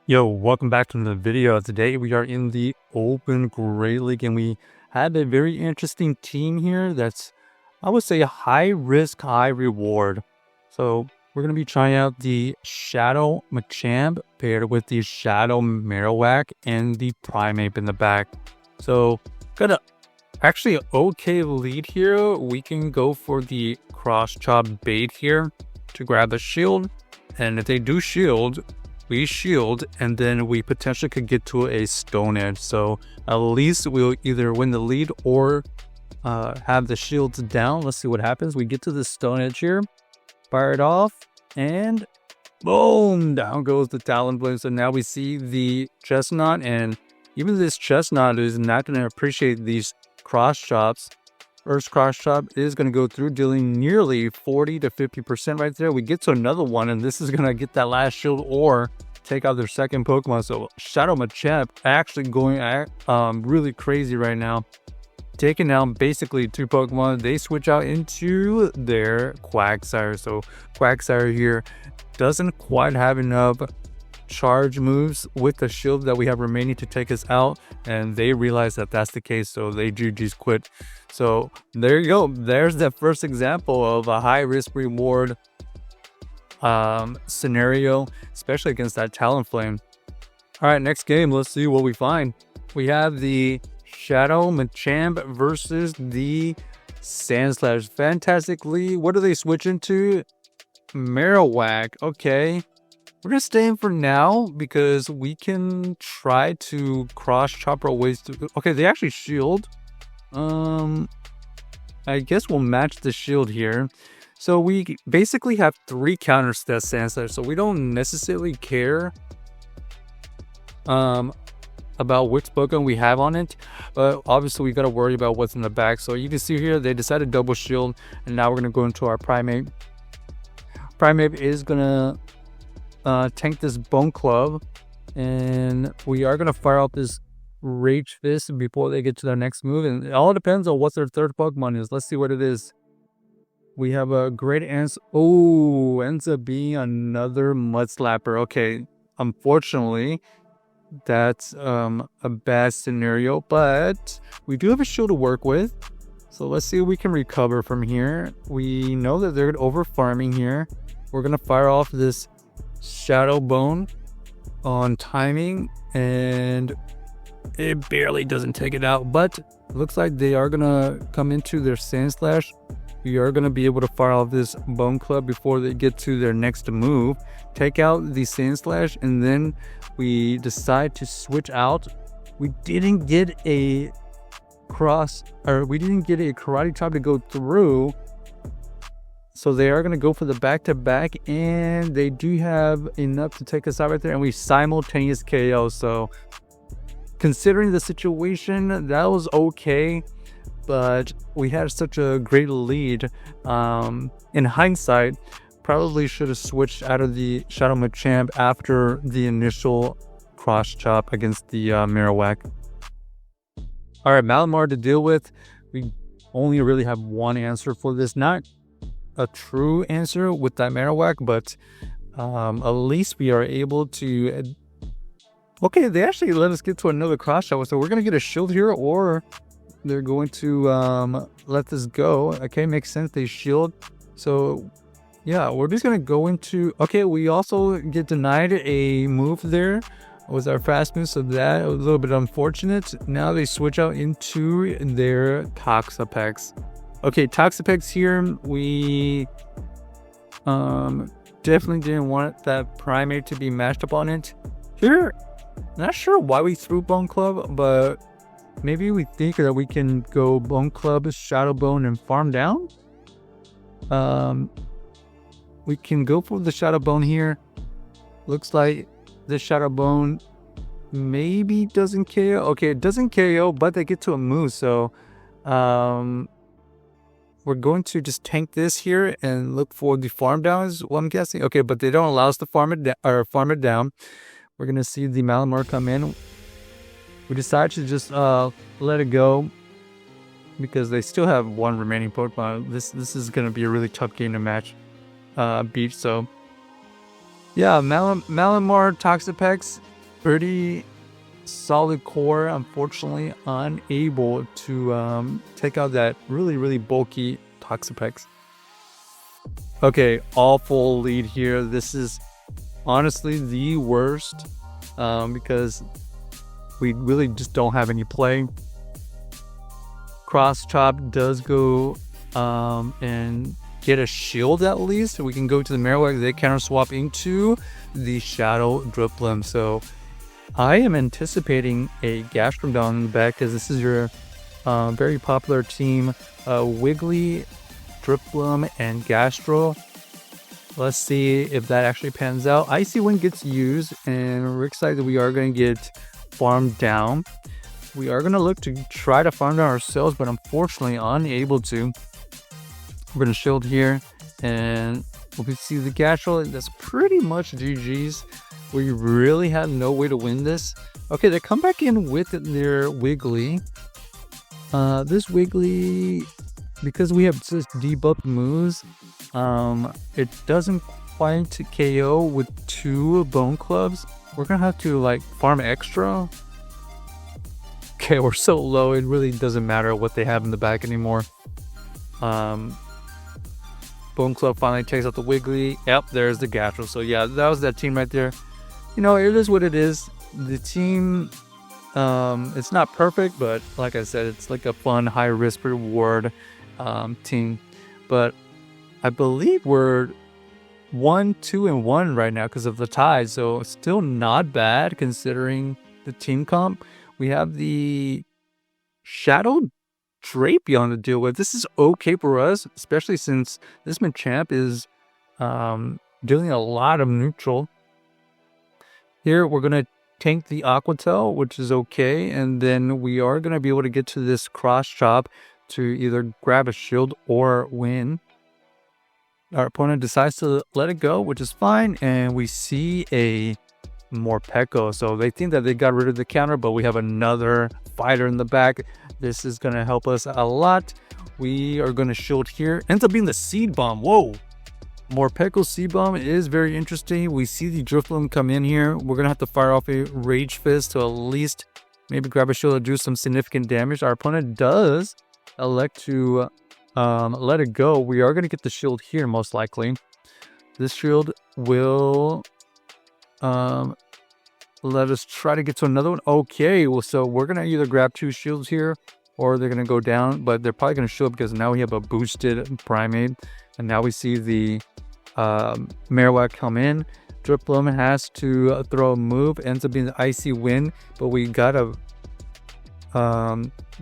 Yo, welcome back to the video. Today we are in the Open Great League and we have a very interesting team here that's, I would say, high risk, high reward. So we're going to be trying out the Shadow Machamp paired with the Shadow Marowak and the Primeape in the back. So got a actually okay lead here. We can go for the cross chop bait here to grab a shield. And if they do shield, we shield, and then we potentially could get to a Stone Edge. So at least we'll either win the lead or have the shields down. Let's see what happens. We get to the Stone Edge here, fire it off, and boom, down goes the Talonflame. So now we see the Chestnut, and even this Chestnut is not going to appreciate these cross chops. First cross chop is going to go through, dealing nearly 40 to 50% right there. We get to another one, and this is going to get that last shield or take out their second Pokemon. So Shadow Machamp actually going really crazy right now. Taking down basically two Pokemon. They switch out into their Quagsire. So Quagsire here doesn't quite have enough charge moves with the shield that we have remaining to take us out, and they realize that that's the case, so they GG's quit. So there you go. There's the first example of a high risk reward scenario, especially against that Talonflame. All right, next game, let's see what we find. We have the Shadow Machamp versus the Sandslash. Fantastically, what do they switch into? Marowak. Okay, we're gonna stay in for now because we can try to cross chop our ways through. Okay, they actually shield. I guess we'll match the shield here. So we basically have 3 counters to that Sandslash, so we don't necessarily care about which Pokemon we have on it, but obviously we got to worry about what's in the back. So you can see here they decided double shield, and now we're gonna go into our Primeape. Primeape is gonna tank this Bone Club, and we are going to fire out this Rage Fist before they get to their next move, and it all depends on what their third Pokemon is. Let's see what it is. We have a great answer. Oh, ends up being another Mud Slapper. Okay, unfortunately that's a bad scenario, but we do have a shield to work with, so let's see if we can recover from here. We know that they're over farming here. We're going to fire off this Shadow Bone on timing, and it barely doesn't take it out, but it looks like they are gonna come into their Sandslash. We are gonna be able to fire off this Bone Club before they get to their next move, take out the Sandslash, and then we decide to switch out. We didn't get a karate chop to go through, so they are going to go for the back-to-back, and they do have enough to take us out right there, and we simultaneous KO. So considering the situation, that was okay, but we had such a great lead. In hindsight, probably should have switched out of the Shadow Machamp after the initial cross chop against the Marowak. All right, Malamar to deal with. We only really have one answer for this. Not a true answer with that Marowak, but at least we are able to. Okay, they actually let us get to another cross shot, so we're gonna get a shield here, or they're going to let this go. Okay, makes sense. They shield, so yeah, we're just gonna go into. Okay, we also get denied a move there with our fast move, so that was a little bit unfortunate. Now they switch out into their Toxapex. Okay, Toxapex here, we definitely didn't want that Primeape to be matched up on it. Here, not sure why we threw Bone Club, but maybe we think that we can go Bone Club, Shadow Bone, and farm down. We can go for the Shadow Bone here. Looks like the Shadow Bone maybe doesn't KO. Okay, it doesn't KO, but they get to a move, so we're going to just tank this here and look for the farm down is what I'm guessing. Okay, but they don't allow us to farm it down. We're gonna see the Malamar come in. We decide to just let it go because they still have one remaining Pokemon. This is gonna be a really tough game to beat. So yeah, Malamar, Toxapex, Pretty solid core. Unfortunately, unable to take out that really bulky Toxapex. Okay, awful lead here. This is honestly the worst because we really just don't have any play. Cross Chop does go and get a shield at least, so we can go to the Marowak. They counter swap into the Shadow Driplim. So I am anticipating a Gastrodon down in the back because this is your very popular team, Wiggly, Driplim, and Gastro. Let's see if that actually pans out. Icy Wind gets used, and we're excited that we are going to get farmed down. We are going to look to try to farm down ourselves, but unfortunately unable to. We're going to shield here, and we see the Gastro. That's pretty much GG's. We really have no way to win this. Okay, they come back in with their Wiggly. This Wiggly, because we have just debuffed moves, it doesn't quite KO with 2 Bone Clubs. We're gonna have to like farm extra. Okay, we're so low, it really doesn't matter what they have in the back anymore. Bone Club finally takes out the Wiggly. Yep, there's the Gastro. So yeah, that was that team right there. You know, it is what it is. The team, it's not perfect, but like I said, it's like a fun, high risk reward team. But I believe we're 1-2-1 right now because of the tie. So it's still not bad considering the team comp. We have the Shadow Drapion to deal with. This is okay for us, especially since this Machamp is dealing a lot of neutral. Here, we're going to tank the Aqua Tail, which is okay. And then we are going to be able to get to this Cross Chop to either grab a shield or win. Our opponent decides to let it go, which is fine. And we see a Morpeko. So they think that they got rid of the counter, but we have another fighter in the back. This is going to help us a lot. We are going to shield here. Ends up being the Seed Bomb. Whoa. Morpeko Seed Bomb is very interesting. We see the Drifloon come in here. We're going to have to fire off a Rage Fist to at least maybe grab a shield to do some significant damage. Our opponent does elect to let it go. We are going to get the shield here most likely. This shield will let us try to get to another one. Okay, well, so we're going to either grab 2 shields here or they're going to go down, but they're probably going to show up because now we have a boosted Primeape. And now we see the Marowak come in. Driploom has to throw a move. Ends up being the Icy Wind. But we gotta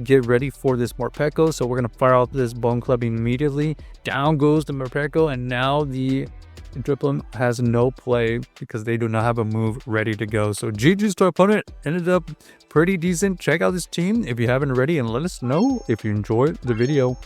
get ready for this Morpeko. So we're going to fire off this Bone Club immediately. Down goes the Morpeko. And now the Driploom has no play because they do not have a move ready to go. So GG's to our opponent. Ended up pretty decent. Check out this team if you haven't already. And let us know if you enjoyed the video.